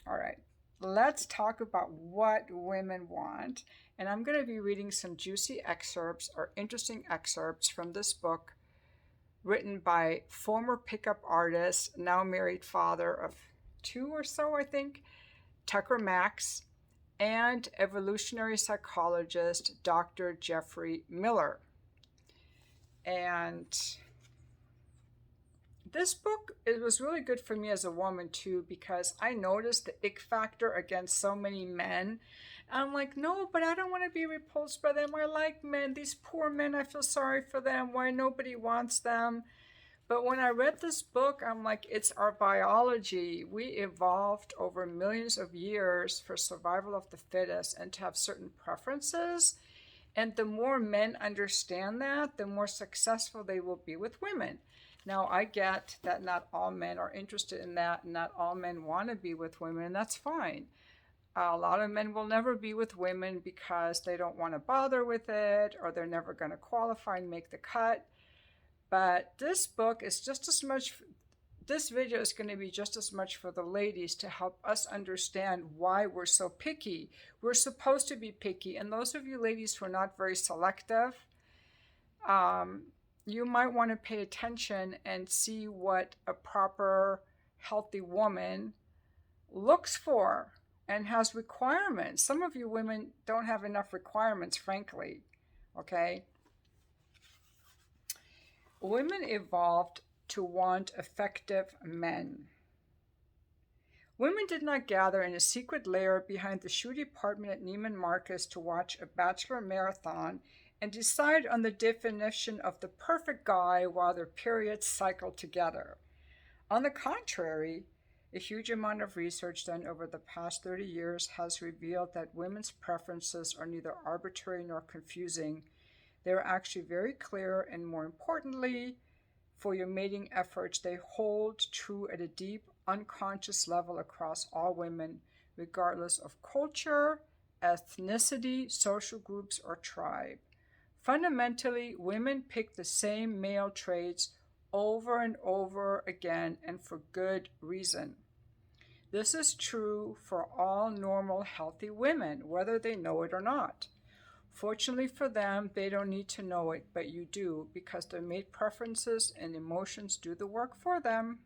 All right, let's talk about what women want. And I'm going to be reading some juicy excerpts or interesting excerpts from this book written by former pickup artist, now married father of two or so, I think, Tucker Max, and evolutionary psychologist Dr. Jeffrey Miller. And this book, it was really good for me as a woman too, because I noticed the ick factor against so many men. I'm like, no, but I don't want to be repulsed by them. I like men. These poor men, I feel sorry for them. Why nobody wants them? But when I read this book, I'm like, it's our biology. We evolved over millions of years for survival of the fittest and to have certain preferences. And the more men understand that, the more successful they will be with women. Now, I get that not all men are interested in that, and not all men want to be with women, and that's fine. A lot of men will never be with women because they don't want to bother with it, or they're never going to qualify and make the cut. But this book is just as much, this video is going to be just as much for the ladies to help us understand why we're so picky. We're supposed to be picky. And those of you ladies who are not very selective, you might want to pay attention and see what a proper, healthy woman looks for and has requirements. Some of you women don't have enough requirements, frankly. Okay? Women evolved to want effective men. Women did not gather in a secret lair behind the shoe department at Neiman Marcus to watch a bachelor marathon and decide on the definition of the perfect guy while their periods cycled together. On the contrary, a huge amount of research done over the past 30 years has revealed that women's preferences are neither arbitrary nor confusing. They are actually very clear, and more importantly, for your mating efforts, they hold true at a deep, unconscious level across all women, regardless of culture, ethnicity, social groups, or tribe. Fundamentally, women pick the same male traits over and over again, and for good reason. This is true for all normal, healthy women, whether they know it or not. Fortunately for them, they don't need to know it, but you do, because their mate preferences and emotions do the work for them.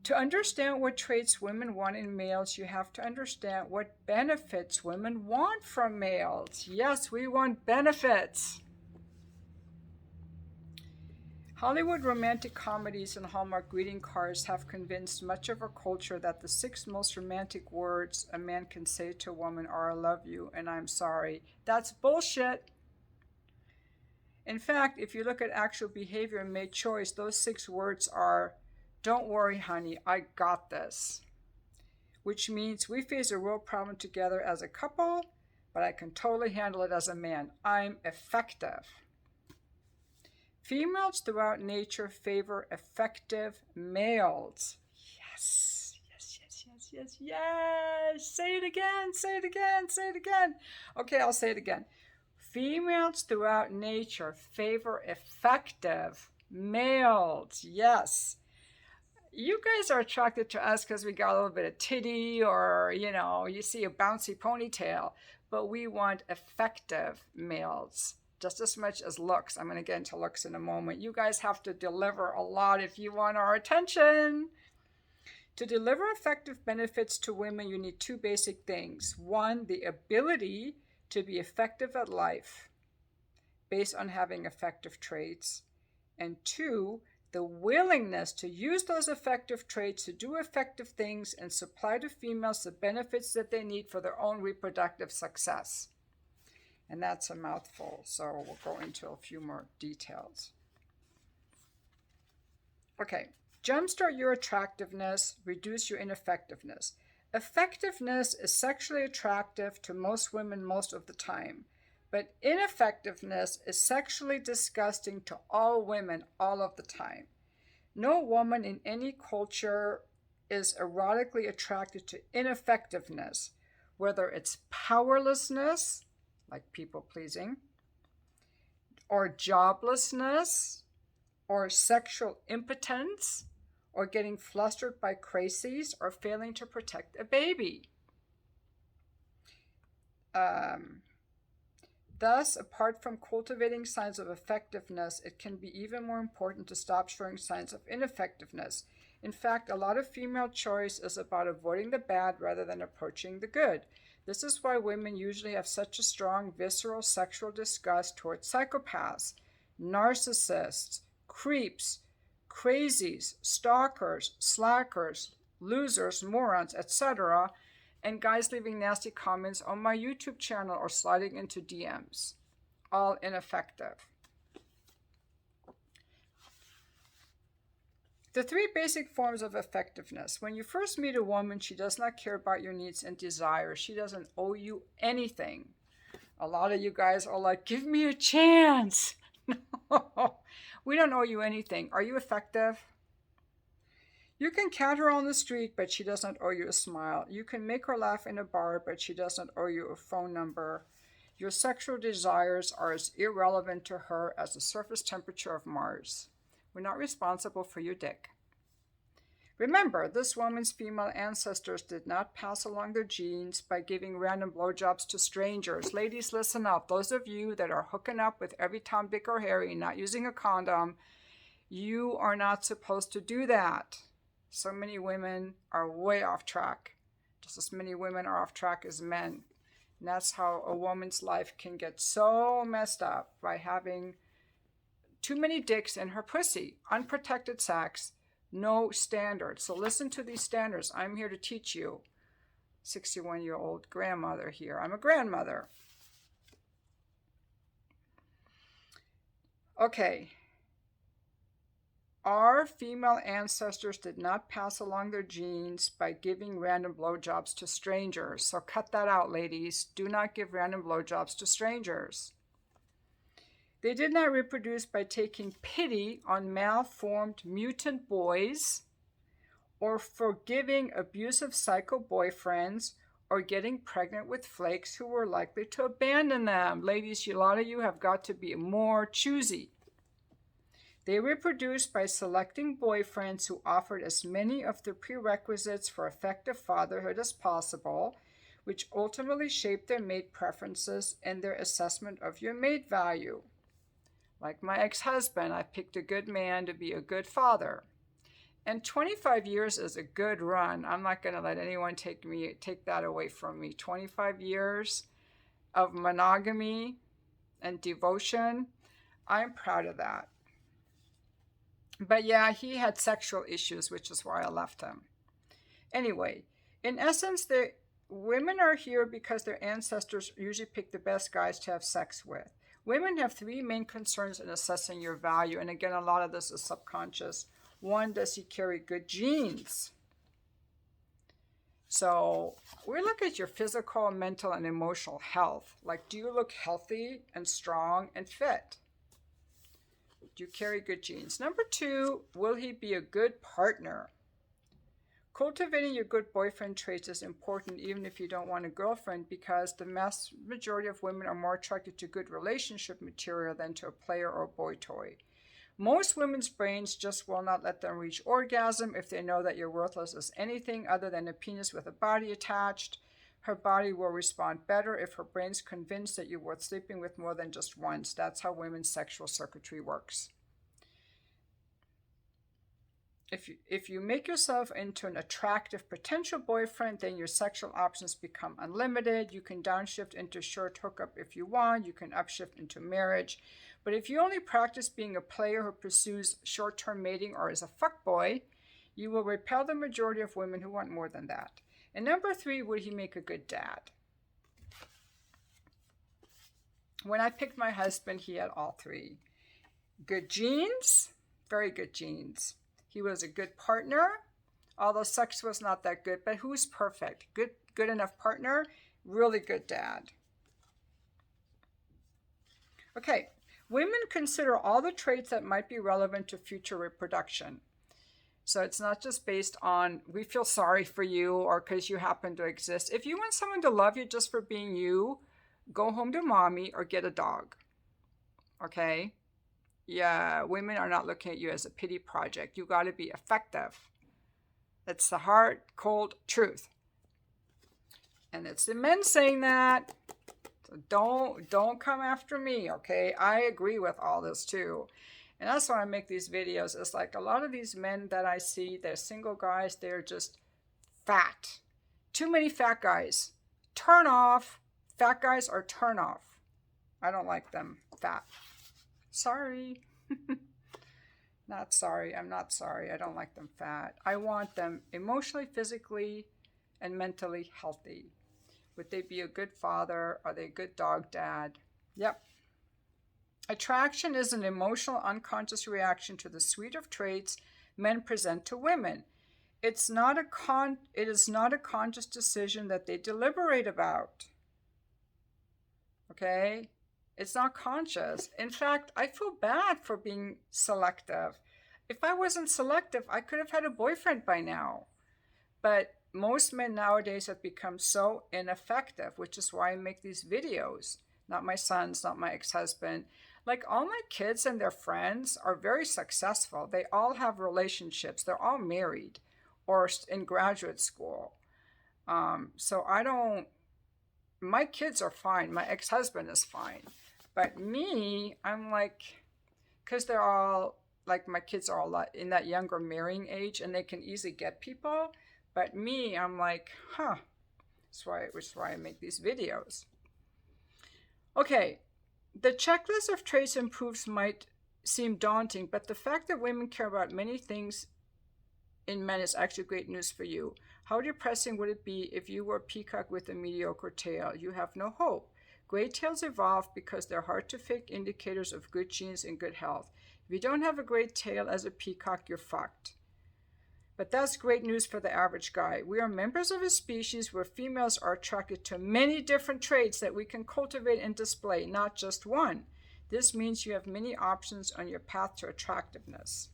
To understand what traits women want in males, you have to understand what benefits women want from males. Yes, we want benefits. Hollywood romantic comedies and Hallmark greeting cards have convinced much of our culture that the 6 most romantic words a man can say to a woman are "I love you" and "I'm sorry." That's bullshit. In fact, if you look at actual behavior and made choice, those 6 words are, "Don't worry, honey, I got this." Which means we face a real problem together as a couple, but I can totally handle it as a man. I'm effective. Females throughout nature favor effective males. Yes, yes, yes, yes, yes, yes. Say it again, say it again, say it again. Okay, I'll say it again. Females throughout nature favor effective males. Yes. You guys are attracted to us because we got a little bit of titty, or, you see a bouncy ponytail, but we want effective males just as much as looks. I'm going to get into looks in a moment. You guys have to deliver a lot if you want our attention. To deliver effective benefits to women, you need 2 basic things. 1, the ability to be effective at life based on having effective traits. And 2, the willingness to use those effective traits to do effective things and supply to females the benefits that they need for their own reproductive success. And that's a mouthful, so we'll go into a few more details. Okay, jumpstart your attractiveness, reduce your ineffectiveness. Effectiveness is sexually attractive to most women most of the time, but ineffectiveness is sexually disgusting to all women all of the time. No woman in any culture is erotically attracted to ineffectiveness, whether it's powerlessness, like people pleasing, or joblessness, or sexual impotence, or getting flustered by crises, or failing to protect a baby. Thus, apart from cultivating signs of effectiveness, it can be even more important to stop showing signs of ineffectiveness. In fact, a lot of female choice is about avoiding the bad rather than approaching the good. This is why women usually have such a strong visceral sexual disgust towards psychopaths, narcissists, creeps, crazies, stalkers, slackers, losers, morons, etc., and guys leaving nasty comments on my YouTube channel or sliding into DMs. All ineffective. The three basic forms of effectiveness. When you first meet a woman, she does not care about your needs and desires. She doesn't owe you anything. A lot of you guys are like, give me a chance. No, we don't owe you anything. Are you effective? You can cat her on the street, but she does not owe you a smile. You can make her laugh in a bar, but she does not owe you a phone number. Your sexual desires are as irrelevant to her as the surface temperature of Mars. We're not responsible for your dick. Remember, this woman's female ancestors did not pass along their genes by giving random blowjobs to strangers. Ladies, listen up. Those of you that are hooking up with every Tom, Dick, or Harry, not using a condom, you are not supposed to do that. So many women are way off track. Just as many women are off track as men. And that's how a woman's life can get so messed up, by having too many dicks in her pussy. Unprotected sex, no standards. So listen to these standards. I'm here to teach you. 61-year-old grandmother here. I'm a grandmother. Okay. Our female ancestors did not pass along their genes by giving random blowjobs to strangers. So cut that out, ladies. Do not give random blowjobs to strangers. They did not reproduce by taking pity on malformed mutant boys, or forgiving abusive psycho boyfriends, or getting pregnant with flakes who were likely to abandon them. Ladies, a lot of you have got to be more choosy. They reproduced by selecting boyfriends who offered as many of the prerequisites for effective fatherhood as possible, which ultimately shaped their mate preferences and their assessment of your mate value. Like my ex-husband, I picked a good man to be a good father. And 25 years is a good run. I'm not going to let anyone take that away from me. 25 years of monogamy and devotion. I'm proud of that. But yeah, he had sexual issues, which is why I left him. Anyway, in essence, women are here because their ancestors usually picked the best guys to have sex with. Women have three main concerns in assessing your value. And again, a lot of this is subconscious. One, does he carry good genes? So we look at your physical, mental, and emotional health. Like, do you look healthy and strong and fit? Do you carry good genes? Number two, will he be a good partner? Cultivating your good boyfriend traits is important even if you don't want a girlfriend, because the vast majority of women are more attracted to good relationship material than to a player or boy toy. Most women's brains just will not let them reach orgasm if they know that you're worthless as anything other than a penis with a body attached. Her body will respond better if her brain's convinced that you're worth sleeping with more than just once. That's how women's sexual circuitry works. If you make yourself into an attractive potential boyfriend, then your sexual options become unlimited. You can downshift into short hookup if you want. You can upshift into marriage. But if you only practice being a player who pursues short-term mating or is a fuckboy, you will repel the majority of women who want more than that. And number three, would he make a good dad? When I picked my husband, he had all three. Good genes, very good genes. He was a good partner, although sex was not that good, but who's perfect? Good enough partner, really good dad. Okay, women consider all the traits that might be relevant to future reproduction. So it's not just based on, we feel sorry for you or because you happen to exist. If you want someone to love you just for being you, go home to mommy or get a dog. Okay? yeah, women are not looking at you as a pity project. You got to be effective. It's the hard, cold truth. And it's the men saying that. So don't come after me, okay? I agree with all this too. And that's why I make these videos. It's like a lot of these men that I see, they're single guys, they're just fat. Too many fat guys. Turn off. Fat guys are turn off. I don't like them fat. Sorry. Not sorry. I'm not sorry. I don't like them fat. I want them emotionally, physically, and mentally healthy. Would they be a good father? Are they a good dog dad? Yep. Attraction is an emotional, unconscious reaction to the suite of traits men present to women. It is not a conscious decision that they deliberate about. Okay? It's not conscious. In fact, I feel bad for being selective. If I wasn't selective, I could have had a boyfriend by now. But most men nowadays have become so ineffective, which is why I make these videos. Not my sons, not my ex-husband. Like all my kids and their friends are very successful. They all have relationships. They're all married or in graduate school. So my kids are fine. My ex-husband is fine. But me, I'm like, because they're all, like my kids are all in that younger marrying age and they can easily get people. But me, I'm like, which is why I make these videos. Okay, the checklist of traits and proofs might seem daunting, but the fact that women care about many things in men is actually great news for you. How depressing would it be if you were a peacock with a mediocre tail? You have no hope. Great tails evolve because they're hard to fake indicators of good genes and good health. If you don't have a great tail as a peacock, you're fucked. But that's great news for the average guy. We are members of a species where females are attracted to many different traits that we can cultivate and display, not just one. This means you have many options on your path to attractiveness.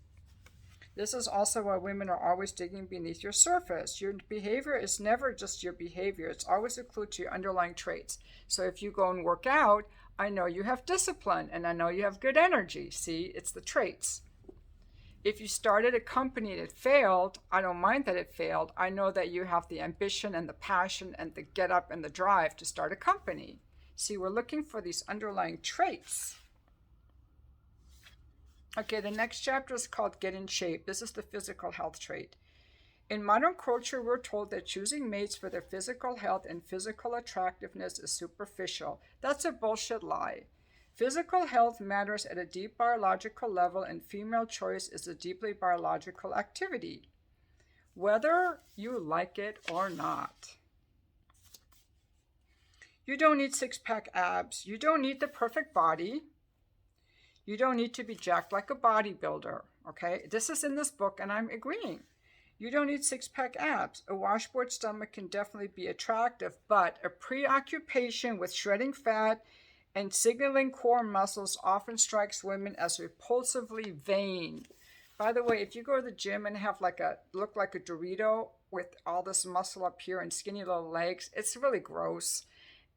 This is also why women are always digging beneath your surface. Your behavior is never just your behavior. It's always a clue to your underlying traits. So if you go and work out, I know you have discipline and I know you have good energy. See, it's the traits. If you started a company and it failed, I don't mind that it failed. I know that you have the ambition and the passion and the get up and the drive to start a company. See, we're looking for these underlying traits. Okay, the next chapter is called Get in Shape. This is the physical health trait. In modern culture, we're told that choosing mates for their physical health and physical attractiveness is superficial. That's a bullshit lie. Physical health matters at a deep biological level, and female choice is a deeply biological activity, whether you like it or not. You don't need six-pack abs. You don't need the perfect body. You don't need to be jacked like a bodybuilder, okay? This is in this book, and I'm agreeing. You don't need six-pack abs. A washboard stomach can definitely be attractive, but a preoccupation with shredding fat and signaling core muscles often strikes women as repulsively vain. By the way, if you go to the gym and have look like a Dorito with all this muscle up here and skinny little legs, it's really gross.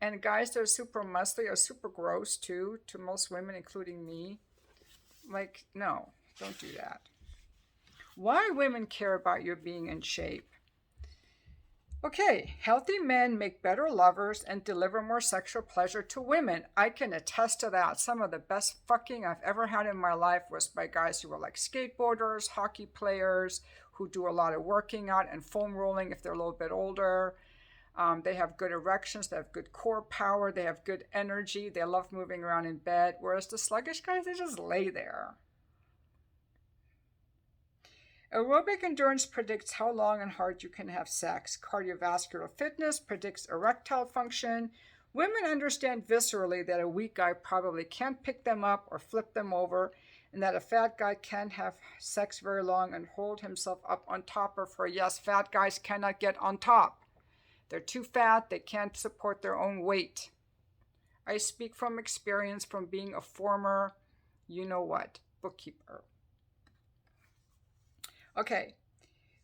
And guys that are super muscly are super gross too, to most women, including me. Like, no, don't do that. Why women care about your being in shape? Okay, healthy men make better lovers and deliver more sexual pleasure to women. I can attest to that. Some of the best fucking I've ever had in my life was by guys who were like skateboarders, hockey players, who do a lot of working out and foam rolling if they're a little bit older. They have good erections, they have good core power, they have good energy, they love moving around in bed, whereas the sluggish guys, they just lay there. Aerobic endurance predicts how long and hard you can have sex. Cardiovascular fitness predicts erectile function. Women understand viscerally that a weak guy probably can't pick them up or flip them over, and that a fat guy can't have sex very long and hold himself up on top of her. Yes, fat guys cannot get on top. They're too fat, they can't support their own weight. I speak from experience from being a former, bookkeeper. Okay,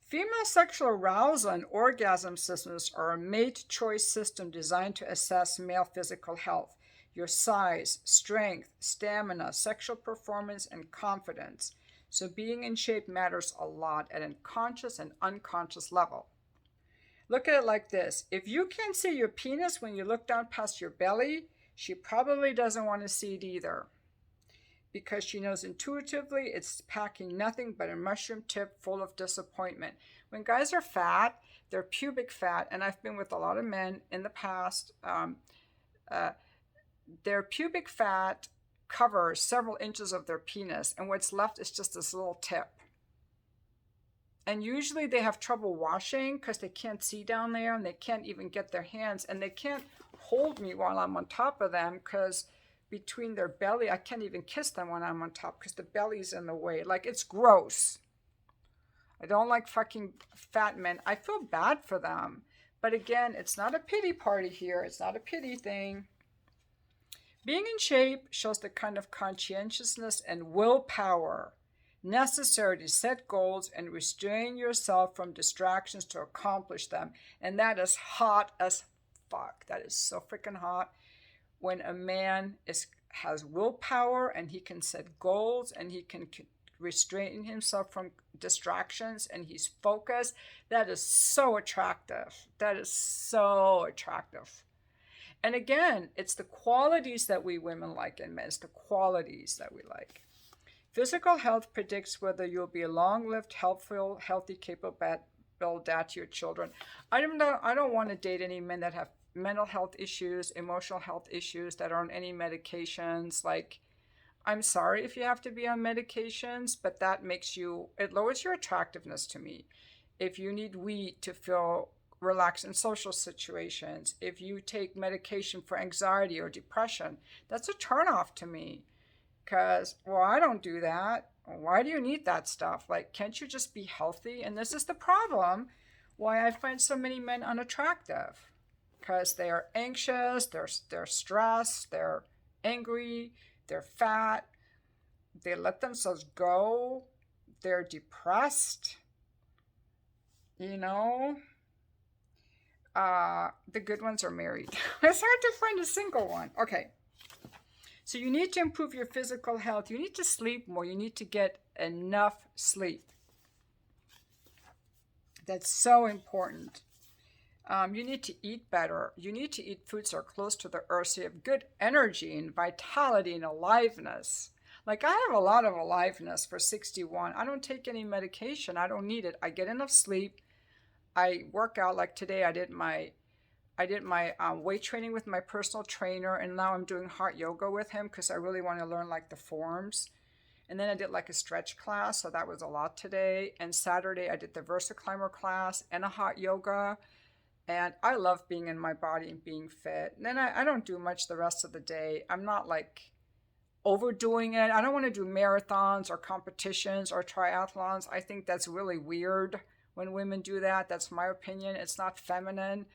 female sexual arousal and orgasm systems are a mate choice system designed to assess male physical health. your size, strength, stamina, sexual performance, and confidence. So being in shape matters a lot at a conscious and unconscious level. Look at it like this. If you can't see your penis when you look down past your belly, she probably doesn't want to see it either, because she knows intuitively it's packing nothing but a mushroom tip full of disappointment. When guys are fat, they're pubic fat, and I've been with a lot of men in the past. Their pubic fat covers several inches of their penis, and what's left is just this little tip. And usually they have trouble washing because they can't see down there, and they can't even get their hands, and they can't hold me while I'm on top of them because between their belly, I can't even kiss them when I'm on top because the belly's in the way. Like, it's gross. I don't like fucking fat men. I feel bad for them. But again, it's not a pity party here. It's not a pity thing. Being in shape shows the kind of conscientiousness and willpower necessary to set goals and restrain yourself from distractions to accomplish them. And that is hot as fuck. That is so freaking hot. When a man has willpower and he can set goals and he can restrain himself from distractions and he's focused, that is so attractive. That is so attractive. And again, it's the qualities that we women like in men. It's the qualities that we like. Physical health predicts whether you'll be a long-lived, helpful, healthy, capable dad to your children. I don't want to date any men that have mental health issues, emotional health issues, that are on any medications. Like, I'm sorry if you have to be on medications, but that it lowers your attractiveness to me. If you need weed to feel relaxed in social situations, if you take medication for anxiety or depression, that's a turnoff to me. Because, well, I don't do that. Why do you need that stuff? Like, can't you just be healthy? And this is the problem why I find so many men unattractive. Because they are anxious, they're stressed, they're angry, they're fat, they let themselves go, they're depressed, you know. The good ones are married. It's hard to find a single one. Okay. So you need to improve your physical health. You need to sleep more. You need to get enough sleep. That's so important. You need to eat better. You need to eat foods that are close to the earth so you have good energy and vitality and aliveness. Like, I have a lot of aliveness for 61. I don't take any medication. I don't need it. I get enough sleep. I work out. Like today, I did my weight training with my personal trainer, and now I'm doing hot yoga with him because I really want to learn like the forms. And then I did like a stretch class, so that was a lot today. And Saturday, I did the VersaClimber class and a hot yoga. And I love being in my body and being fit. And then I don't do much the rest of the day. I'm not like overdoing it. I don't want to do marathons or competitions or triathlons. I think that's really weird when women do that. That's my opinion. It's not feminine.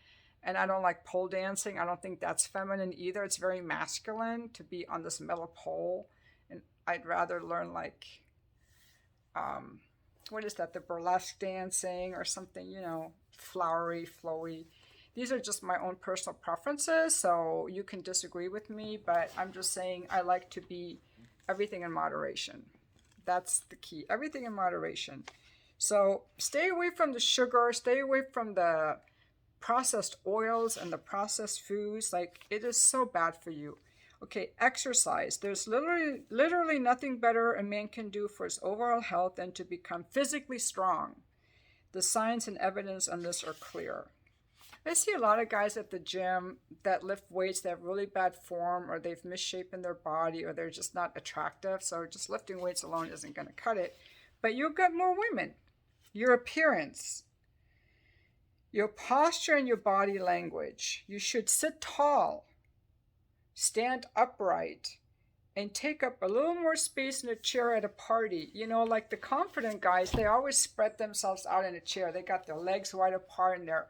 And I don't like pole dancing. I don't think that's feminine either. It's very masculine to be on this metal pole. And I'd rather learn like, what is that? The burlesque dancing or something, you know, flowery, flowy. These are just my own personal preferences, so you can disagree with me, but I'm just saying I like to be everything in moderation. That's the key. Everything in moderation. So stay away from the sugar, stay away from the processed oils and the processed foods. Like, it is so bad for you. Okay, exercise. There's literally nothing better a man can do for his overall health than to become physically strong. The science and evidence on this are clear. I see a lot of guys at the gym that lift weights that have really bad form, or they've misshapen their body, or they're just not attractive. So just lifting weights alone isn't going to cut it. But you'll get more women. Your appearance, your posture, and your body language. You should sit tall, stand upright, and take up a little more space in a chair at a party. You know, like the confident guys, they always spread themselves out in a chair. They got their legs wide apart and their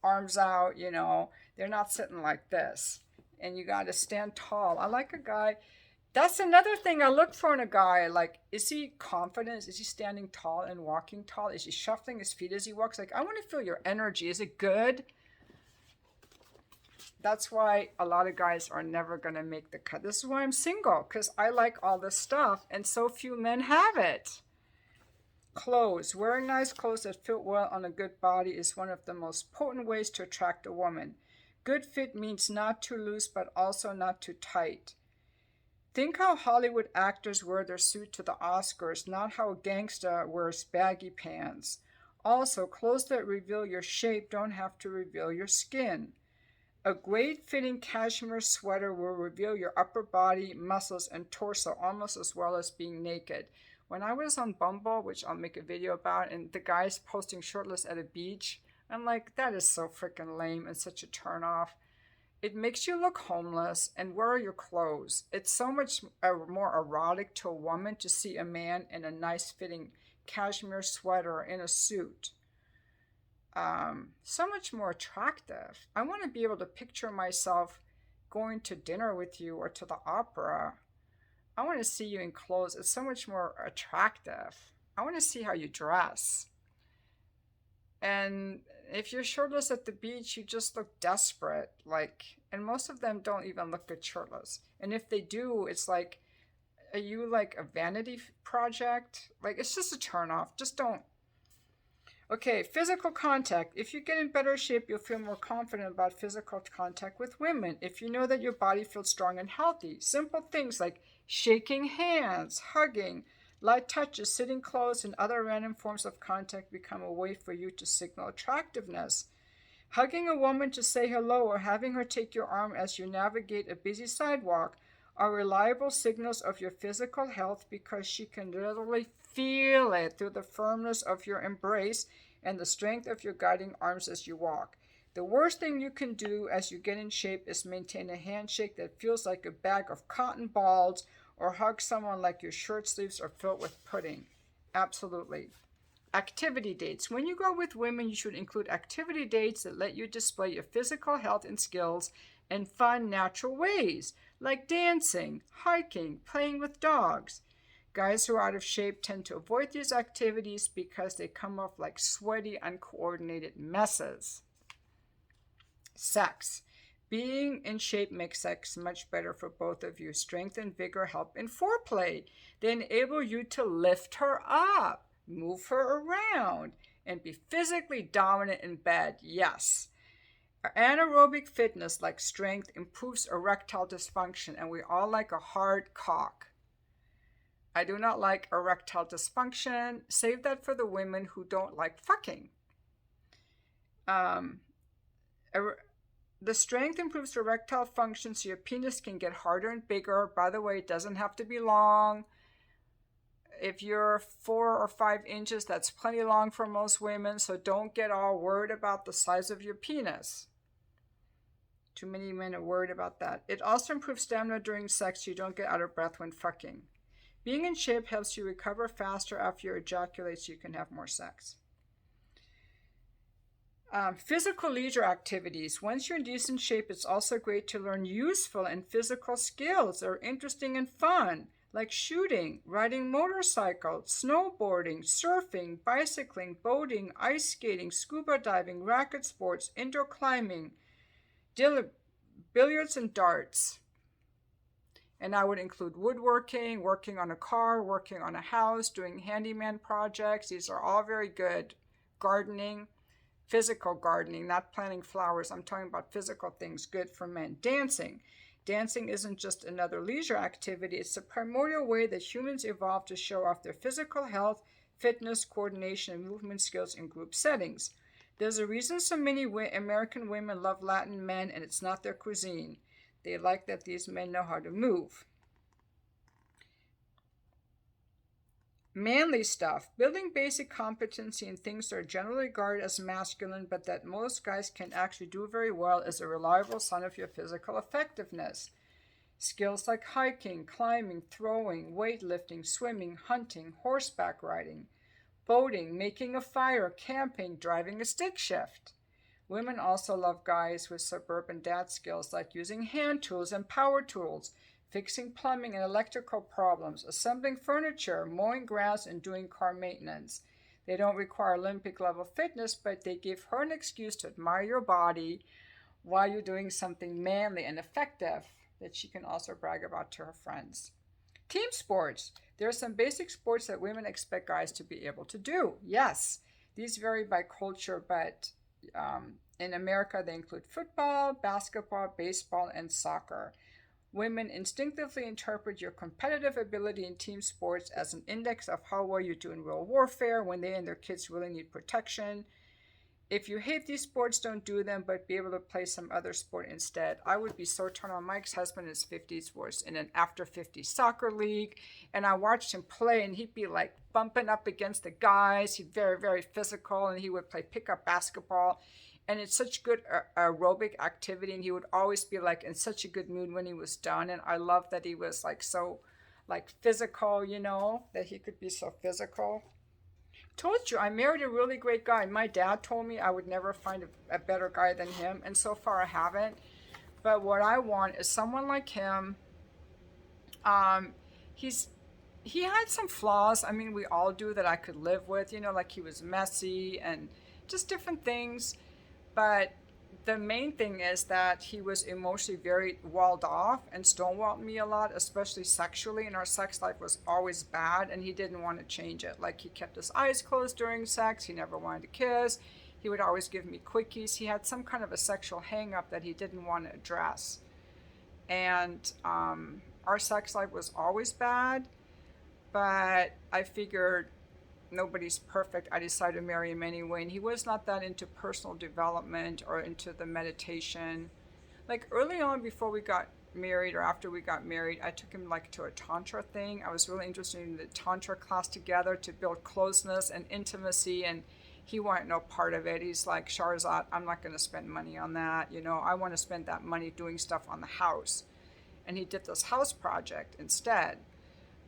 arms out, you know. They're not sitting like this. And you got to stand tall. I like a guy. That's another thing I look for in a guy. Like, is he confident? Is he standing tall and walking tall? Is he shuffling his feet as he walks? Like, I want to feel your energy. Is it good? That's why a lot of guys are never going to make the cut. This is why I'm single, because I like all this stuff, and so few men have it. Clothes. Wearing nice clothes that fit well on a good body is one of the most potent ways to attract a woman. Good fit means not too loose, but also not too tight. Think how Hollywood actors wear their suit to the Oscars, not how a gangsta wears baggy pants. Also, clothes that reveal your shape don't have to reveal your skin. A great fitting cashmere sweater will reveal your upper body, muscles, and torso almost as well as being naked. When I was on Bumble, which I'll make a video about, and the guy's posting shirtless at a beach, I'm like, that is so freaking lame and such a turnoff. It makes you look homeless, and where are your clothes? It's so much more erotic to a woman to see a man in a nice fitting cashmere sweater in a suit. So much more attractive. I want to be able to picture myself going to dinner with you or to the opera. I want to see you in clothes. It's so much more attractive. I want to see how you dress. And if you're shirtless at the beach, you just look desperate. And most of them don't even look good shirtless. And if they do, it's like, are you like a vanity project? It's just a turnoff. Just don't. Okay, physical contact. If you get in better shape, you'll feel more confident about physical contact with women. If you know that your body feels strong and healthy. Simple things like shaking hands, hugging, light touches, sitting close, and other random forms of contact become a way for you to signal attractiveness. Hugging a woman to say hello or having her take your arm as you navigate a busy sidewalk are reliable signals of your physical health because she can literally feel it through the firmness of your embrace and the strength of your guiding arms as you walk. The worst thing you can do as you get in shape is maintain a handshake that feels like a bag of cotton balls or hug someone like your shirt sleeves are filled with pudding. Absolutely. Activity dates. When you go with women, you should include activity dates that let you display your physical health and skills in fun, natural ways, like dancing, hiking, playing with dogs. Guys who are out of shape tend to avoid these activities because they come off like sweaty, uncoordinated messes. Sex. Being in shape makes sex much better for both of you. Strength and vigor help in foreplay. They enable you to lift her up, move her around, and be physically dominant in bed. Yes. Anaerobic fitness, like strength, improves erectile dysfunction, and we all like a hard cock. I do not like erectile dysfunction. Save that for the women who don't like fucking. The strength improves erectile function so your penis can get harder and bigger. By the way, it doesn't have to be long. If you're 4 or 5 inches, that's plenty long for most women, so don't get all worried about the size of your penis. Too many men are worried about that. It also improves stamina during sex so you don't get out of breath when fucking. Being in shape helps you recover faster after you ejaculate so you can have more sex. Physical leisure activities. Once you're in decent shape, it's also great to learn useful and physical skills that are interesting and fun, like shooting, riding motorcycles, snowboarding, surfing, bicycling, boating, ice skating, scuba diving, racket sports, indoor climbing, billiards, and darts. And I would include woodworking, working on a car, working on a house, doing handyman projects. These are all very good. Gardening. Physical gardening, not planting flowers. I'm talking about physical things good for men. Dancing. Dancing isn't just another leisure activity. It's the primordial way that humans evolved to show off their physical health, fitness, coordination, and movement skills in group settings. There's a reason so many American women love Latin men, and it's not their cuisine. They like that these men know how to move. Manly stuff. Building basic competency in things that are generally regarded as masculine, but that most guys can actually do very well, is a reliable sign of your physical effectiveness. Skills like hiking, climbing, throwing, weightlifting, swimming, hunting, horseback riding, boating, making a fire, camping, driving a stick shift. Women also love guys with suburban dad skills like using hand tools and power tools, fixing plumbing and electrical problems, assembling furniture, mowing grass, and doing car maintenance. They don't require Olympic level fitness, but they give her an excuse to admire your body while you're doing something manly and effective that she can also brag about to her friends. Team sports. There are some basic sports that women expect guys to be able to do. Yes, these vary by culture, but in America they include football, basketball, baseball, and soccer. Women instinctively interpret your competitive ability in team sports as an index of how well you do in real warfare when they and their kids really need protection. If you hate these sports, don't do them, but be able to play some other sport instead. I would be so turned on. My ex-husband in his 50s was in an after 50 soccer league, and I watched him play, and he'd be like bumping up against the guys. He's very, very physical, and he would play pickup basketball. And it's such good aerobic activity, and he would always be like in such a good mood when he was done. And I love that he was like so like physical, you know, that he could be so physical. Told you, I married a really great guy. My dad told me I would never find a better guy than him, and so far I haven't. But what I want is someone like him. Um, he's he had some flaws. I mean, we all do that I could live with. You know, like he was messy and just different things. But the main thing is that he was emotionally very walled off and stonewalled me a lot, especially sexually, and our sex life was always bad, and he didn't want to change it. Like, he kept his eyes closed during sex, he never wanted to kiss, he would always give me quickies. He had some kind of a sexual hang up that he didn't want to address. And our sex life was always bad, but I figured nobody's perfect. I decided to marry him anyway, and he was not that into personal development or into the meditation. Like, early on, before we got married or after we got married, I took him like to a tantra thing. I was really interested in the tantra class together to build closeness and intimacy, and he wanted no part of it. He's like, Sharzad, I'm not going to spend money on that. You know, I want to spend that money doing stuff on the house. And he did this house project instead.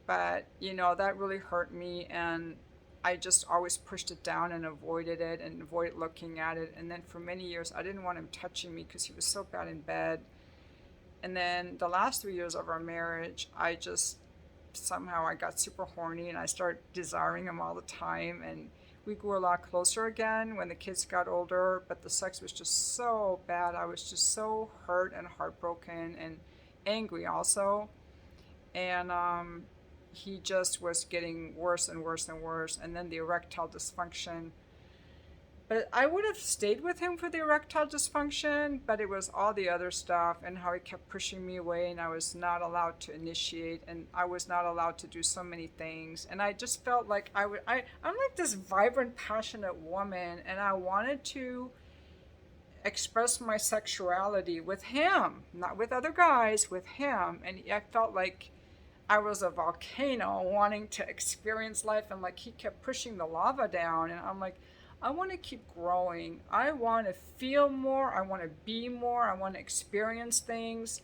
But, you know, that really hurt me, and I just always pushed it down and avoided it and avoided looking at it. And then for many years, I didn't want him touching me because he was so bad in bed. And then the last 3 years of our marriage, I just somehow I got super horny and I started desiring him all the time. And we grew a lot closer again when the kids got older, but the sex was just so bad. I was just so hurt and heartbroken and angry also. And he just was getting worse and worse and worse. And then the erectile dysfunction. But I would have stayed with him for the erectile dysfunction, but it was all the other stuff and how he kept pushing me away, and I was not allowed to initiate, and I was not allowed to do so many things. And I just felt like I'm like this vibrant, passionate woman, and I wanted to express my sexuality with him, not with other guys, with him. And I felt like I was a volcano wanting to experience life, and like he kept pushing the lava down, and I'm like, I want to keep growing. I want to feel more. I want to be more. I want to experience things.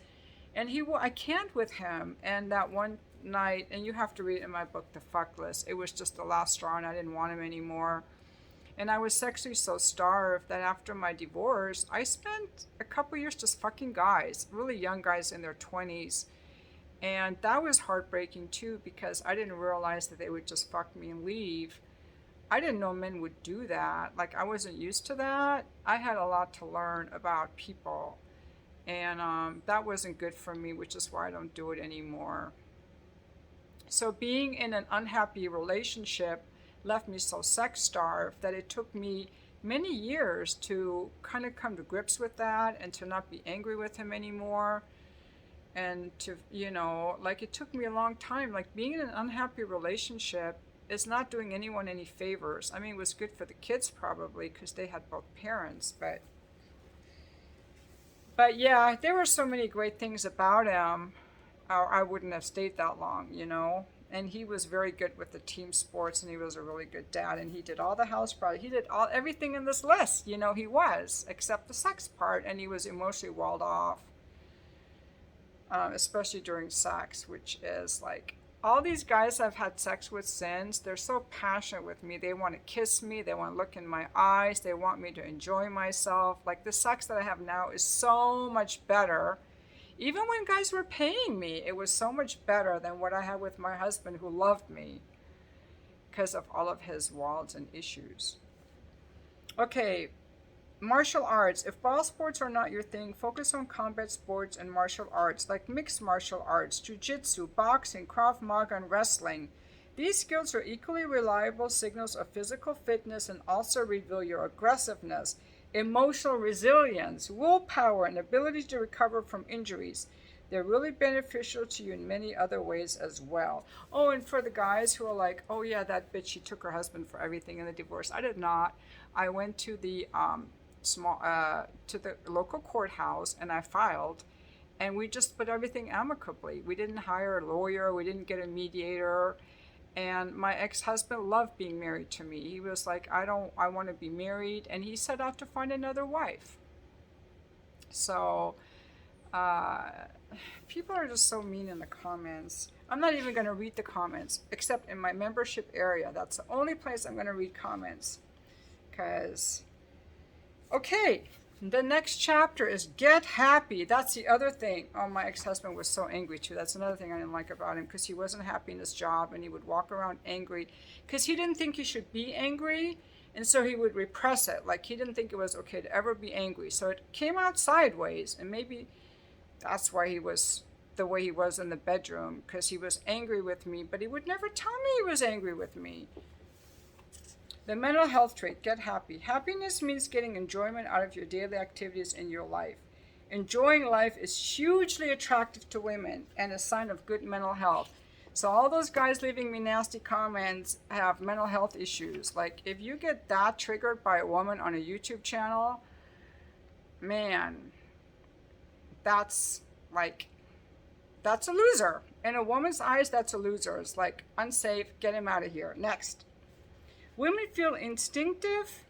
And I can't with him. And that one night, and you have to read in my book, The Fuck List, it was just the last straw, and I didn't want him anymore. And I was sexually so starved that after my divorce, I spent a couple years just fucking guys, really young guys in their 20s. And that was heartbreaking too, because I didn't realize that they would just fuck me and leave. I didn't know men would do that. Like, I wasn't used to that. I had a lot to learn about people. And that wasn't good for me, which is why I don't do it anymore. So being in an unhappy relationship left me so sex starved that it took me many years to kind of come to grips with that and to not be angry with him anymore. And to, you know, like, it took me a long time. Like, being in an unhappy relationship is not doing anyone any favors. I mean, it was good for the kids probably because they had both parents, but yeah, there were so many great things about him, or I wouldn't have stayed that long, you know. And he was very good with the team sports, and he was a really good dad, and he did all the house projects. He did everything in this list, you know. He was, except the sex part, and he was emotionally walled off, especially during sex, which is like, all these guys I've had sex with since, they're so passionate with me. They want to kiss me. They want to look in my eyes. They want me to enjoy myself. Like, the sex that I have now is so much better. Even when guys were paying me, it was so much better than what I had with my husband, who loved me because of all of his walls and issues. Okay, Martial arts. If ball sports are not your thing, focus on combat sports and martial arts like mixed martial arts, jiu-jitsu, boxing, Krav Maga, and wrestling. These skills are equally reliable signals of physical fitness and also reveal your aggressiveness, emotional resilience, willpower, and ability to recover from injuries. They're really beneficial to you in many other ways as well. Oh, and for the guys who are like, oh yeah, that bitch, she took her husband for everything in the divorce. I did not. I went to the to the local courthouse and I filed, and we just put everything amicably. We didn't hire a lawyer. We didn't get a mediator. And my ex-husband loved being married to me. He was like, I want to be married. And he set out to find another wife. So, people are just so mean in the comments. I'm not even going to read the comments, except in my membership area. That's the only place I'm going to read comments. Because, okay, the next chapter is get happy. That's the other thing. Oh, my ex-husband was so angry too. That's another thing I didn't like about him, because he wasn't happy in his job and he would walk around angry because he didn't think he should be angry, and so he would repress it. Like, he didn't think it was okay to ever be angry. So it came out sideways, and maybe that's why he was the way he was in the bedroom, because he was angry with me, but he would never tell me he was angry with me. The mental health trait, get happy. Happiness means getting enjoyment out of your daily activities in your life. Enjoying life is hugely attractive to women and a sign of good mental health. So all those guys leaving me nasty comments have mental health issues. Like, if you get that triggered by a woman on a YouTube channel, man, that's a loser. In a woman's eyes, that's a loser. It's like, unsafe, get him out of here. Next. Women feel instinctive.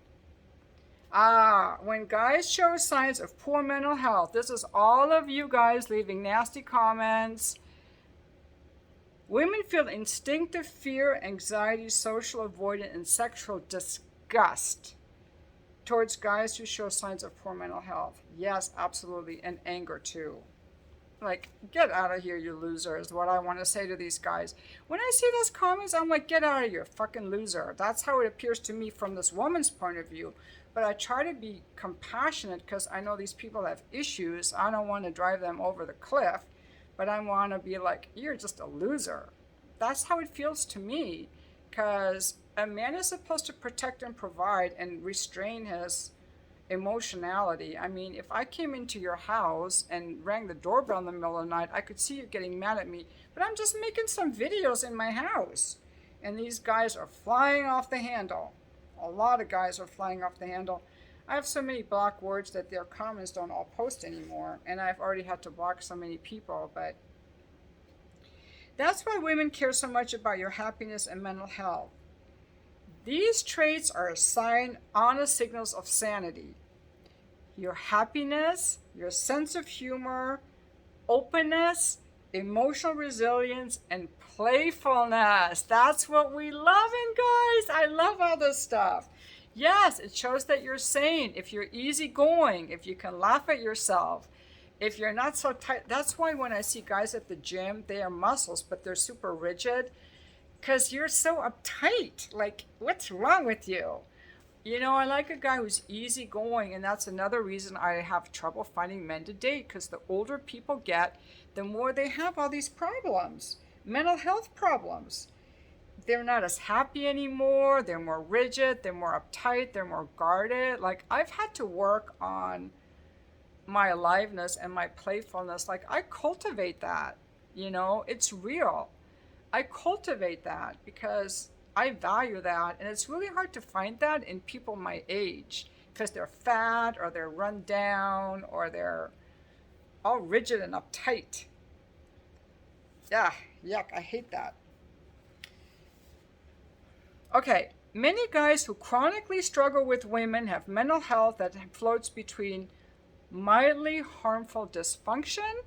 When guys show signs of poor mental health, this is all of you guys leaving nasty comments. Women feel instinctive fear, anxiety, social avoidance, and sexual disgust towards guys who show signs of poor mental health. Yes, absolutely, and anger too. Like, get out of here, you loser, is what I want to say to these guys. When I see those comments, I'm like, get out of here, fucking loser. That's how it appears to me from this woman's point of view. But I try to be compassionate because I know these people have issues. I don't want to drive them over the cliff, but I want to be like, you're just a loser. That's how it feels to me, because a man is supposed to protect and provide and restrain his emotionality. I mean, if I came into your house and rang the doorbell in the middle of the night, I could see you getting mad at me, but I'm just making some videos in my house. And these guys are flying off the handle. A lot of guys are flying off the handle. I have so many block words that their comments don't all post anymore, and I've already had to block so many people, but that's why women care so much about your happiness and mental health. These traits are a sign, honest signals of sanity. Your happiness, your sense of humor, openness, emotional resilience, and playfulness. That's what we love in guys. I love all this stuff. Yes, it shows that you're sane. If you're easygoing, if you can laugh at yourself, if you're not so tight. That's why when I see guys at the gym, they are muscles, but they're super rigid, because you're so uptight. Like, what's wrong with you? You know, I like a guy who's easygoing, and that's another reason I have trouble finding men to date, because the older people get, the more they have all these problems, mental health problems. They're not as happy anymore. They're more rigid. They're more uptight. They're more guarded. Like, I've had to work on my aliveness and my playfulness. Like, I cultivate that, you know, it's real. I cultivate that because I value that, and it's really hard to find that in people my age, because they're fat or they're run down or they're all rigid and uptight. Yeah, yuck, I hate that. Okay, many guys who chronically struggle with women have mental health that floats between mildly harmful dysfunction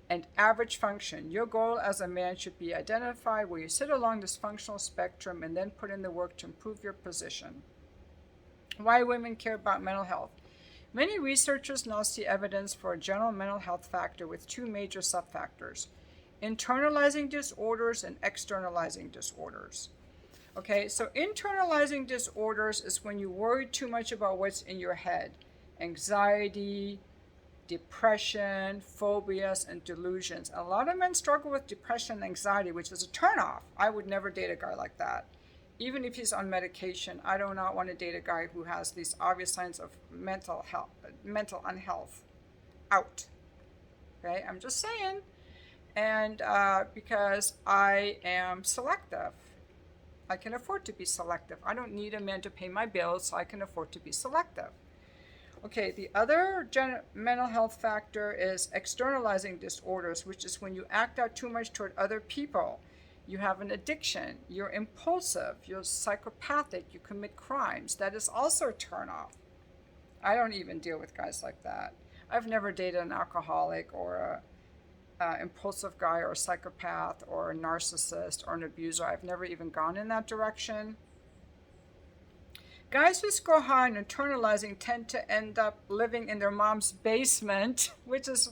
and average function. Your goal as a man should be identify where you sit along this functional spectrum and then put in the work to improve your position. Why women care about mental health. Many researchers now see evidence for a general mental health factor with two major subfactors: internalizing disorders and externalizing disorders. Okay, so internalizing disorders is when you worry too much about what's in your head. anxiety, depression, phobias, and delusions. A lot of men struggle with depression and anxiety, which is a turnoff. I would never date a guy like that. Even if he's on medication, I do not want to date a guy who has these obvious signs of mental unhealth. Out. Okay, I'm just saying. And because I am selective, I can afford to be selective. I don't need a man to pay my bills, so I can afford to be selective. Okay, the other mental health factor is externalizing disorders, which is when you act out too much toward other people. You have an addiction, you're impulsive, you're psychopathic, you commit crimes. That is also a turnoff. I don't even deal with guys like that. I've never dated an alcoholic or a impulsive guy or a psychopath or a narcissist or an abuser. I've never even gone in that direction. Guys who score high on internalizing tend to end up living in their mom's basement, which is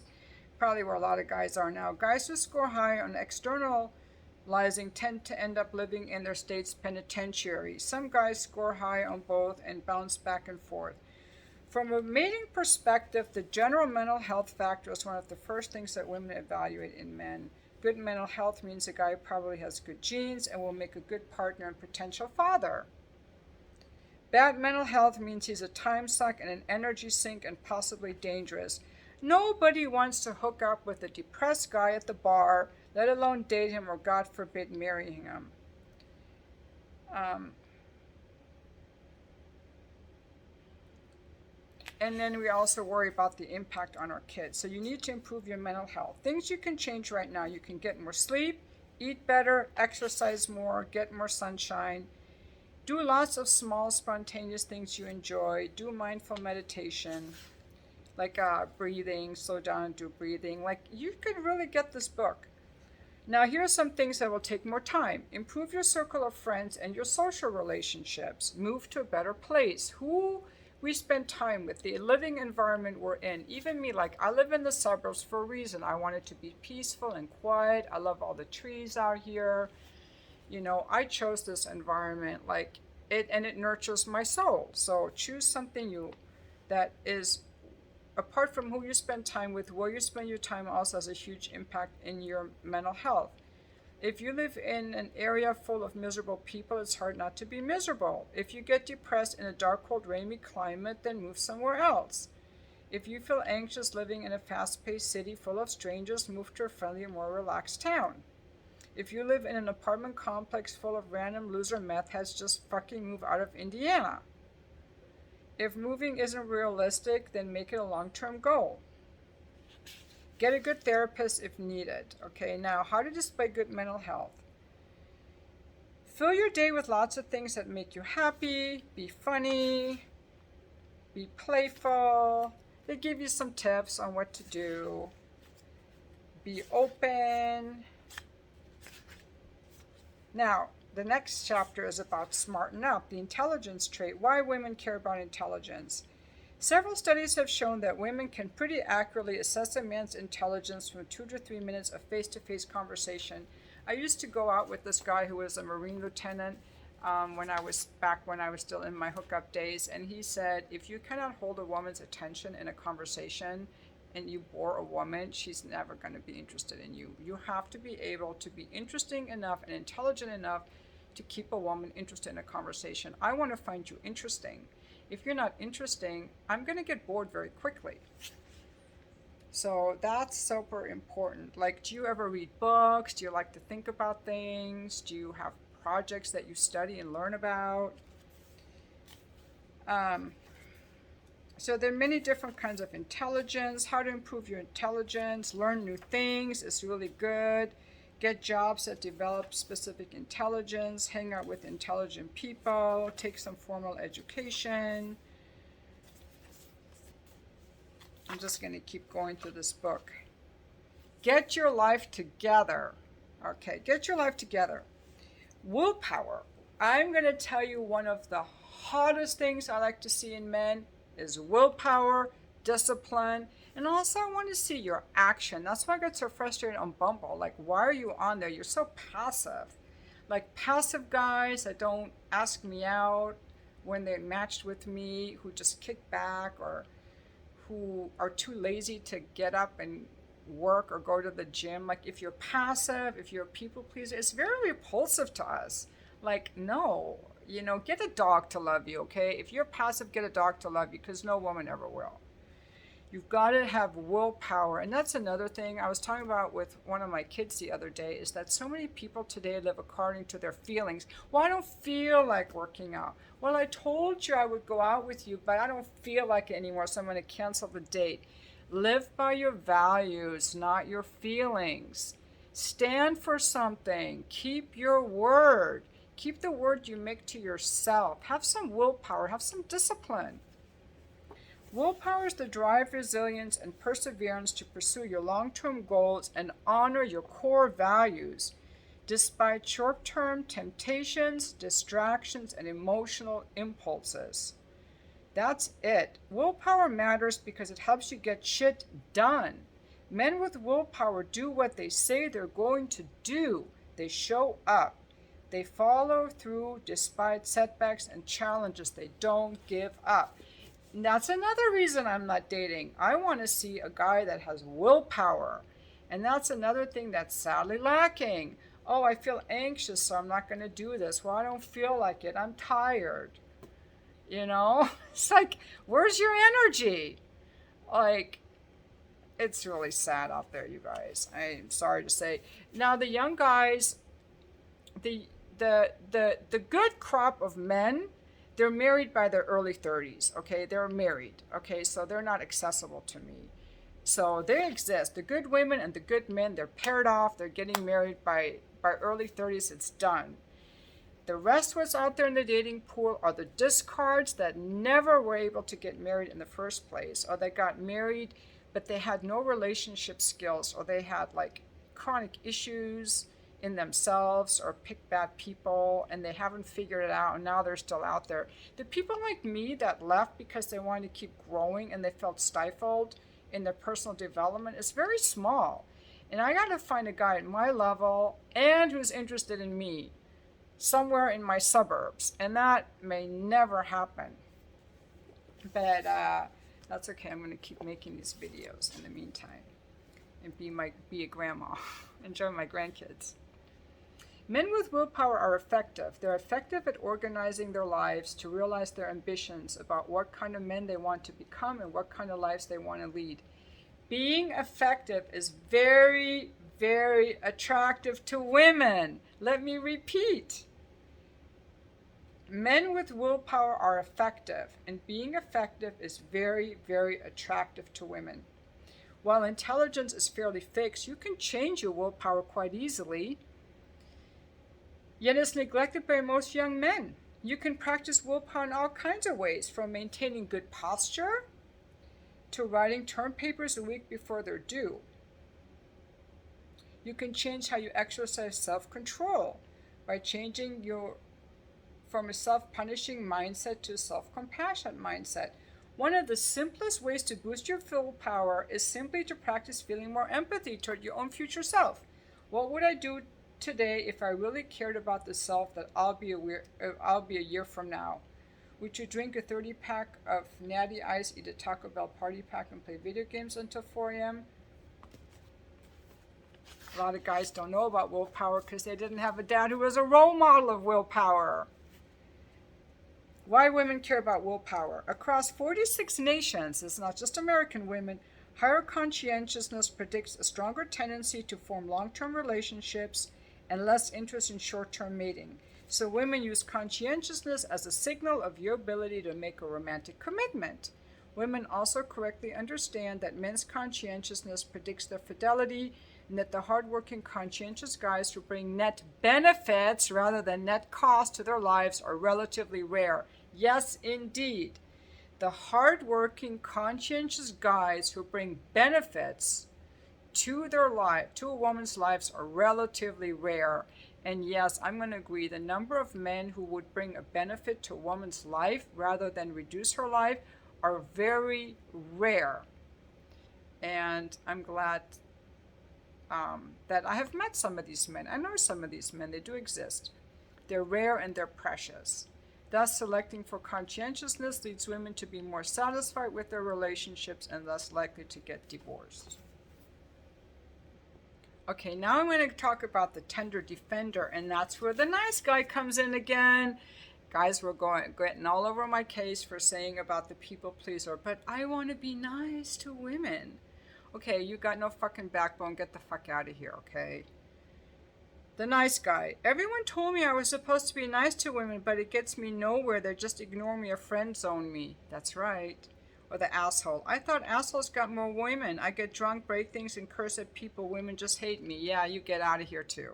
probably where a lot of guys are now. Guys who score high on externalizing tend to end up living in their state's penitentiary. Some guys score high on both and bounce back and forth. From a mating perspective, the general mental health factor is one of the first things that women evaluate in men. Good mental health means a guy probably has good genes and will make a good partner and potential father. Bad mental health means he's a time suck and an energy sink and possibly dangerous. Nobody wants to hook up with a depressed guy at the bar, let alone date him or, God forbid, marry him. And then we also worry about the impact on our kids. So you need to improve your mental health. Things you can change right now. You can get more sleep, eat better, exercise more, get more sunshine. Do lots of small, spontaneous things you enjoy. Do mindful meditation, like breathing, slow down and do breathing. Like, you could really get this book. Now, here are some things that will take more time. Improve your circle of friends and your social relationships. Move to a better place. Who we spend time with, the living environment we're in. Even me, like, I live in the suburbs for a reason. I want it to be peaceful and quiet. I love all the trees out here. You know, I chose this environment, like, it nurtures my soul. So choose something that is, apart from who you spend time with, where you spend your time also has a huge impact in your mental health. If you live in an area full of miserable people, it's hard not to be miserable. If you get depressed in a dark, cold, rainy climate, then move somewhere else. If you feel anxious living in a fast-paced city full of strangers, move to a friendlier, more relaxed town. If you live in an apartment complex full of random loser meth heads, just fucking move out of Indiana. If moving isn't realistic, then make it a long-term goal. Get a good therapist if needed. Okay, now how to display good mental health. Fill your day with lots of things that make you happy. Be funny. Be playful. They give you some tips on what to do. Be open. Now, the next chapter is about smarten up, the intelligence trait, why women care about intelligence. Several studies have shown that women can pretty accurately assess a man's intelligence from 2 to 3 minutes of face-to-face conversation. I used to go out with this guy who was a Marine lieutenant when I was still in my hookup days, and he said, if you cannot hold a woman's attention in a conversation and you bore a woman, she's never going to be interested in you. You have to be able to be interesting enough and intelligent enough to keep a woman interested in a conversation. I want to find you interesting. If you're not interesting, I'm going to get bored very quickly. So that's super important. Like, do you ever read books? Do you like to think about things? Do you have projects that you study and learn about? So there are many different kinds of intelligence. How to improve your intelligence, learn new things is really good. Get jobs that develop specific intelligence, hang out with intelligent people, take some formal education. I'm just going to keep going through this book. Get your life together. Okay, get your life together. Willpower. I'm going to tell you one of the hottest things I like to see in men is willpower, discipline, and also I want to see your action. That's why I get so frustrated on Bumble. Like, why are you on there? You're so passive. Like, passive guys that don't ask me out when they matched with me, who just kick back or who are too lazy to get up and work or go to the gym. Like if you're passive, if you're a people pleaser, it's very repulsive to us. Like, no, get a dog to love you, okay? If you're passive, get a dog to love you, because no woman ever will. You've got to have willpower. And that's another thing I was talking about with one of my kids the other day, is that so many people today live according to their feelings. Well, I don't feel like working out. Well, I told you I would go out with you, but I don't feel like it anymore, so I'm going to cancel the date. Live by your values, not your feelings. Stand for something. Keep your word. Keep the word you make to yourself. Have some willpower. Have some discipline. Willpower is the drive, resilience, and perseverance to pursue your long-term goals and honor your core values, despite short-term temptations, distractions, and emotional impulses. That's it. Willpower matters because it helps you get shit done. Men with willpower do what they say they're going to do. They show up. They follow through despite setbacks and challenges. They don't give up. And that's another reason I'm not dating. I want to see a guy that has willpower. And that's another thing that's sadly lacking. Oh, I feel anxious, so I'm not going to do this. Well, I don't feel like it. I'm tired. It's like, where's your energy? Like, it's really sad out there, you guys. I'm sorry to say. Now, the young guys, the good crop of men, they're married by their early 30s, okay? They're married, okay? So they're not accessible to me. So they exist. The good women and the good men, they're paired off. They're getting married by early 30s. It's done. The rest of what's out there in the dating pool are the discards that never were able to get married in the first place, or they got married, but they had no relationship skills, or they had like chronic issues in themselves, or pick bad people, and they haven't figured it out, and now they're still out there. The people like me that left because they wanted to keep growing and they felt stifled in their personal development is very small. And I got to find a guy at my level and who's interested in me somewhere in my suburbs, and that may never happen. But that's okay. I'm going to keep making these videos in the meantime and be a grandma. Enjoy my grandkids. Men with willpower are effective. They're effective at organizing their lives to realize their ambitions about what kind of men they want to become and what kind of lives they want to lead. Being effective is very, very attractive to women. Let me repeat. Men with willpower are effective, and being effective is very, very attractive to women. While intelligence is fairly fixed, you can change your willpower quite easily. Yet it's neglected by most young men. You can practice willpower in all kinds of ways, from maintaining good posture to writing term papers a week before they're due. You can change how you exercise self-control by changing from a self-punishing mindset to a self-compassionate mindset. One of the simplest ways to boost your willpower is simply to practice feeling more empathy toward your own future self. What would I do today if I really cared about the self that I'll be a year from now? Would you drink a 30-pack of Natty Ice, eat a Taco Bell party pack, and play video games until 4 a.m.? A lot of guys don't know about willpower because they didn't have a dad who was a role model of willpower. Why women care about willpower. Across 46 nations, it's not just American women, higher conscientiousness predicts a stronger tendency to form long-term relationships and less interest in short-term mating. So women use conscientiousness as a signal of your ability to make a romantic commitment. Women also correctly understand that men's conscientiousness predicts their fidelity, and that the hardworking, conscientious guys who bring net benefits rather than net cost to their lives are relatively rare. Yes, indeed. The hardworking, conscientious guys who bring benefits to their life, to a woman's lives, are relatively rare. And yes, I'm going to agree, the number of men who would bring a benefit to a woman's life rather than reduce her life are very rare. And I'm glad that I have met some of these men. I know some of these men. They do exist. They're rare and they're precious. Thus, selecting for conscientiousness leads women to be more satisfied with their relationships and less likely to get divorced. Okay, now I'm going to talk about the tender defender, and that's where the nice guy comes in again. Guys were getting all over my case for saying about the people pleaser, but I want to be nice to women. Okay, you got no fucking backbone. Get the fuck out of here, okay? The nice guy. Everyone told me I was supposed to be nice to women, but it gets me nowhere. They just ignore me or friend zone me. That's right. Or the asshole. I thought assholes got more women. I get drunk, break things, and curse at people. Women just hate me. Yeah, you get out of here too.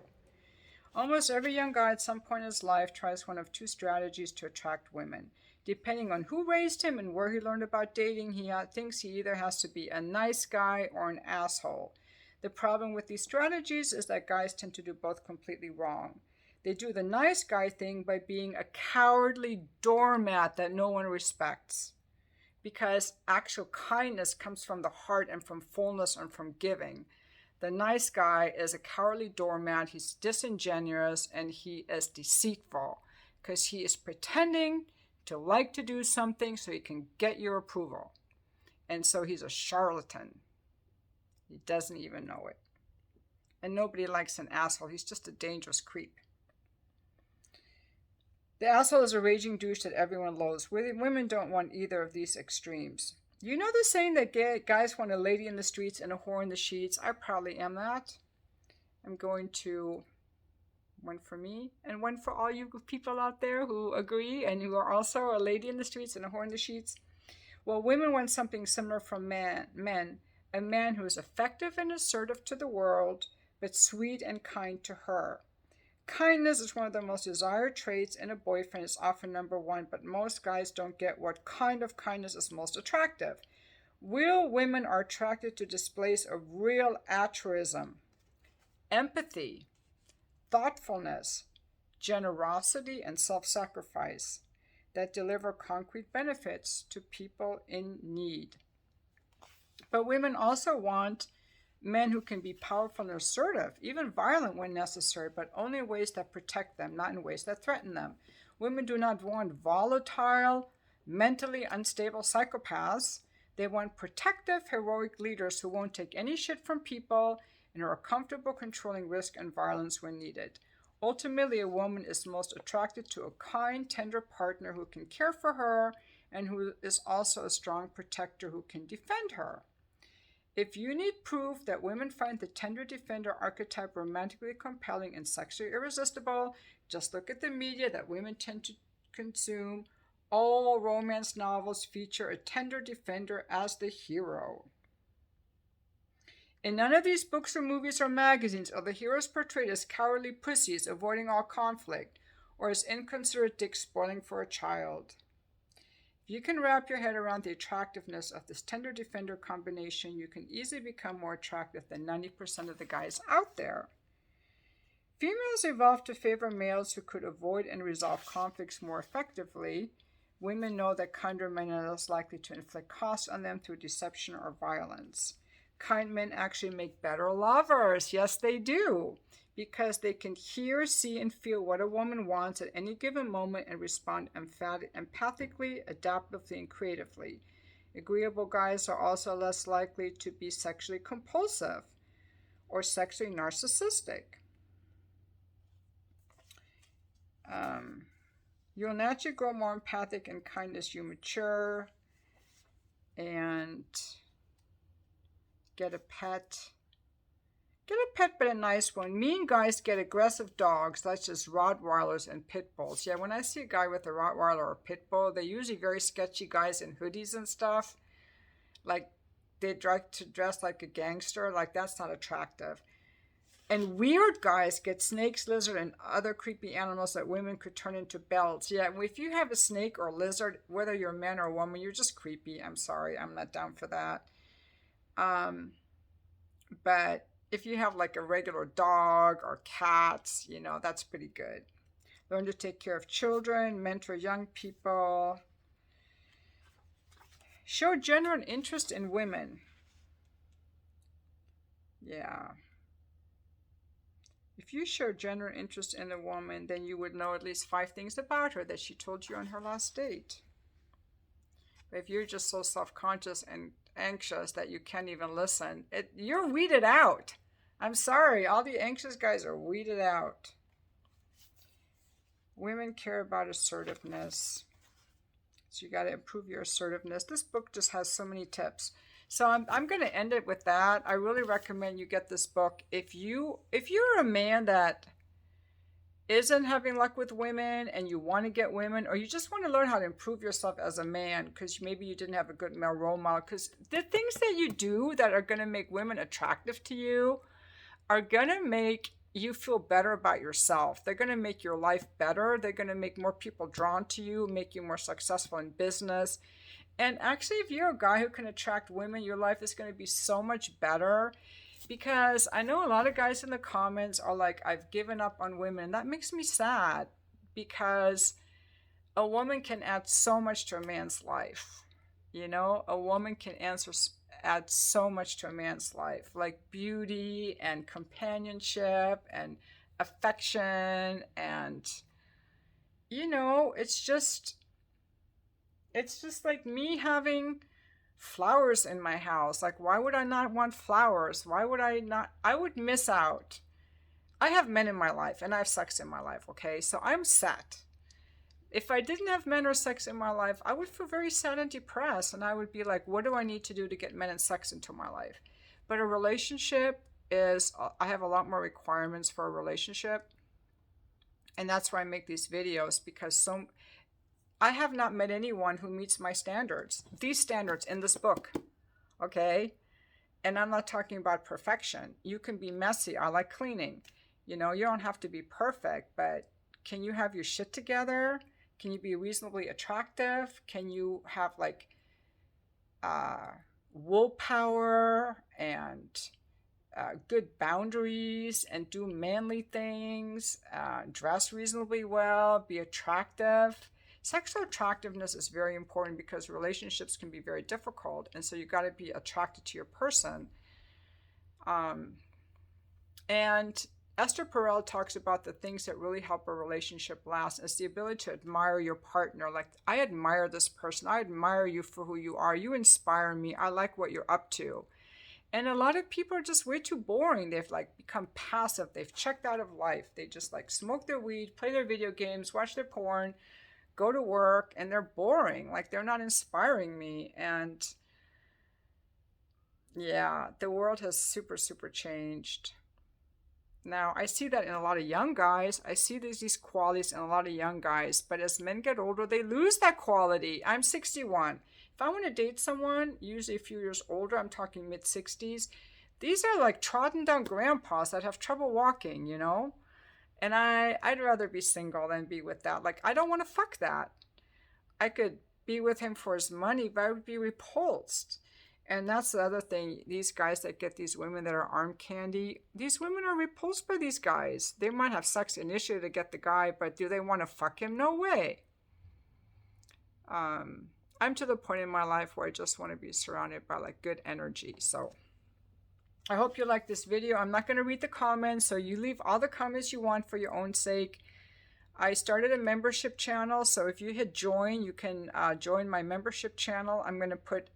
Almost every young guy at some point in his life tries one of two strategies to attract women. Depending on who raised him and where he learned about dating, he thinks he either has to be a nice guy or an asshole. The problem with these strategies is that guys tend to do both completely wrong. They do the nice guy thing by being a cowardly doormat that no one respects. Because actual kindness comes from the heart and from fullness and from giving. The nice guy is a cowardly doormat. He's disingenuous and he is deceitful because he is pretending to like to do something so he can get your approval. And so he's a charlatan. He doesn't even know it. And nobody likes an asshole. He's just a dangerous creep. The asshole is a raging douche that everyone loathes. Women don't want either of these extremes. You know the saying that guys want a lady in the streets and a whore in the sheets? I probably am that. I'm going to one for me and one for all you people out there who agree and who are also a lady in the streets and a whore in the sheets. Well, women want something similar from men. A man who is effective and assertive to the world, but sweet and kind to her. Kindness is one of the most desired traits in a boyfriend. It's often number one, but most guys don't get what kind of kindness is most attractive. Real women are attracted to displays of real altruism, empathy, thoughtfulness, generosity, and self-sacrifice that deliver concrete benefits to people in need. But women also want men who can be powerful and assertive, even violent when necessary, but only in ways that protect them, not in ways that threaten them. Women do not want volatile, mentally unstable psychopaths. They want protective, heroic leaders who won't take any shit from people and are comfortable controlling risk and violence when needed. Ultimately, a woman is most attracted to a kind, tender partner who can care for her and who is also a strong protector who can defend her. If you need proof that women find the tender defender archetype romantically compelling and sexually irresistible, just look at the media that women tend to consume. All romance novels feature a tender defender as the hero. In none of these books or movies or magazines are the heroes portrayed as cowardly pussies avoiding all conflict, or as inconsiderate dicks spoiling for a child. If you can wrap your head around the attractiveness of this tender defender combination, you can easily become more attractive than 90% of the guys out there. Females evolved to favor males who could avoid and resolve conflicts more effectively. Women know that kinder men are less likely to inflict costs on them through deception or violence. Kind men actually make better lovers. Yes, they do. Because they can hear, see, and feel what a woman wants at any given moment and respond empathically, adaptively, and creatively. Agreeable guys are also less likely to be sexually compulsive or sexually narcissistic. You'll naturally grow more empathic and kind as you mature and get a pet. Get a pet, but a nice one. Mean guys get aggressive dogs, such as Rottweilers and Pit Bulls. Yeah, when I see a guy with a Rottweiler or a Pit Bull, they're usually very sketchy guys in hoodies and stuff. Like, they dress like a gangster. Like, that's not attractive. And weird guys get snakes, lizard, and other creepy animals that women could turn into belts. Yeah, if you have a snake or lizard, whether you're a man or a woman, you're just creepy. I'm sorry, I'm not down for that. But if you have like a regular dog or cats, that's pretty good. Learn to take care of children, mentor young people. Show genuine interest in women. Yeah. If you show genuine interest in a woman, then you would know at least 5 things about her that she told you on her last date. But if you're just so self-conscious and anxious that you can't even listen, you're weeded out. I'm sorry, all the anxious guys are weeded out. Women care about assertiveness. So you got to improve your assertiveness. This book just has so many tips. So I'm going to end it with that. I really recommend you get this book. If you're a man that isn't having luck with women and you want to get women, or you just want to learn how to improve yourself as a man because maybe you didn't have a good male role model, because the things that you do that are going to make women attractive to you are going to make you feel better about yourself. They're going to make your life better. They're going to make more people drawn to you, make you more successful in business. And actually, if you're a guy who can attract women, your life is going to be so much better. Because I know a lot of guys in the comments are like, I've given up on women. That makes me sad, because a woman can add so much to a man's life. You know, a woman can add so much to a man's life, like beauty and companionship and affection. And, you know, it's just like me having flowers in my house. Like, why would I not want flowers? Why would I not? I would miss out. I have men in my life and I have sex in my life, okay? So I'm set. If I didn't have men or sex in my life, I would feel very sad and depressed. And I would be like, what do I need to do to get men and sex into my life? But a relationship I have a lot more requirements for a relationship. And that's why I make these videos, because I have not met anyone who meets my standards. These standards in this book, okay? And I'm not talking about perfection. You can be messy. I like cleaning. You know, you don't have to be perfect, but can you have your shit together? Can you be reasonably attractive? Can you have like willpower and good boundaries and do manly things, dress reasonably well, be attractive? Sexual attractiveness is very important because relationships can be very difficult. And so you got to be attracted to your person. And Esther Perel talks about the things that really help a relationship last is the ability to admire your partner. Like, I admire this person. I admire you for who you are. You inspire me. I like what you're up to. And a lot of people are just way too boring. They've like become passive. They've checked out of life. They just like smoke their weed, play their video games, watch their porn, go to work, and they're boring. Like, they're not inspiring me. And yeah, the world has super, super changed. Now, I see that in a lot of young guys. I see these qualities in a lot of young guys. But as men get older, they lose that quality. I'm 61. If I want to date someone, usually a few years older, I'm talking mid-60s, these are like trodden down grandpas that have trouble walking, you know? And I'd rather be single than be with that. Like, I don't want to fuck that. I could be with him for his money, but I would be repulsed. And that's the other thing. These guys that get these women that are arm candy, these women are repulsed by these guys. They might have sex initially to get the guy, but do they want to fuck him? No way. I'm to the point in my life where I just want to be surrounded by like good energy. So I hope you like this video. I'm not going to read the comments, so you leave all the comments you want for your own sake. I started a membership channel, so if you hit join, you can join my membership channel. I'm going to put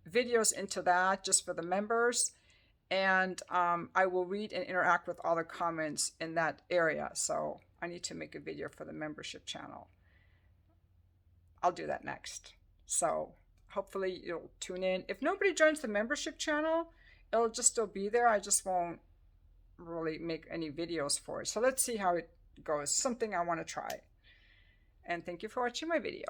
videos into that just for the members, and I will read and interact with all the comments in that area. So I need to make a video for the membership channel. I'll do that next. So hopefully you'll tune in. If nobody joins the membership channel, it'll just still be there. I just won't really make any videos for it. So let's see how it goes. Something I want to try. And thank you for watching my video.